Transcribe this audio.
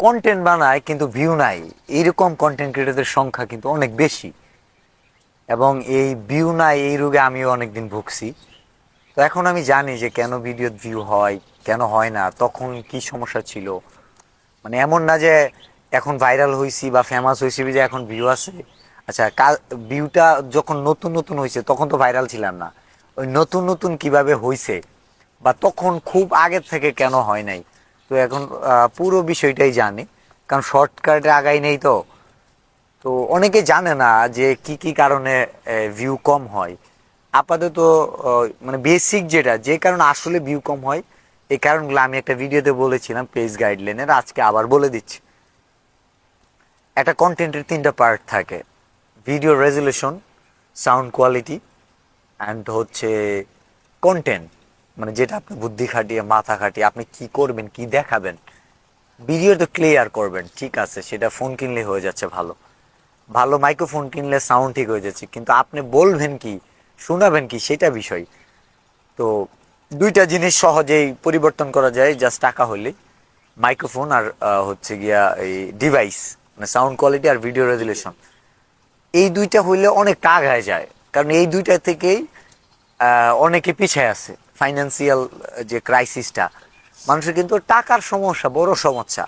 Content বানায় কিন্তু view নাই, এইরকম কন্টেন্ট ক্রিয়েটরদের সংখ্যা কিন্তু অনেক বেশি। এবং এই ভিউ নাই এই রোগে আমিও অনেকদিন ভুগছি। তো এখন আমি জানি যে কেন ভিডিও ভিউ হয়, কেন হয় না, তখন কি সমস্যা ছিল। মানে এমন না যে এখন ভাইরাল হয়েছি বা ফেমাস হয়েছি যে এখন ভিউ আছে। আচ্ছা, ভিউটা যখন নতুন নতুন হয়েছে তখন তো ভাইরাল ছিলাম না। ওই নতুন নতুন কিভাবে হয়েছে বা তখন খুব আগের থেকে কেন হয় নাই, তো এখন পুরো বিষয়টাই জানি। কারণ শর্টকাটে আগাই নেই তো। তো অনেকে জানে না যে কি কি কারণে ভিউ কম হয়। আপাতত মানে বেসিক যেটা যে কারণে আসলে ভিউ কম হয়, এই কারণগুলো আমি একটা ভিডিওতে বলেছিলাম পেজ গাইডলাইনের, আজকে আবার বলে দিচ্ছি। একটা কন্টেন্টের তিনটা পার্ট থাকে: video resolution, sound quality, and হচ্ছে কন্টেন্ট। মানে যেটা আপনি বুদ্ধি খাটিয়ে মাথা খাটিয়ে আপনি কি করবেন, কি দেখাবেন। ভিডিও তো ক্লিয়ার করবেন, ঠিক আছে, সেটা ফোন কিনলে হয়ে যাচ্ছে। ভালো ভালো মাইক্রোফোন কিনলে সাউন্ড ঠিক হয়ে যাচ্ছে, কিন্তু আপনি বলবেন কি, শোনাবেন কি, সেটা বিষয়। তো দুইটা জিনিস সহজেই পরিবর্তন করা যায় জাস্ট টাকা হলে: মাইক্রোফোন আর হচ্ছে গিয়া এই ডিভাইস, মানে সাউন্ড কোয়ালিটি আর ভিডিও রেজুলেশন। এই দুইটা হইলে অনেকটা আগায় যায়। কারণ এই দুইটা থেকেই অনেকে পিছিয়ে আছে। ফাইন্যান্সিয়াল যে ক্রাইসিসটা, মানুষের কিন্তু টাকার সমস্যা বড় সমস্যা।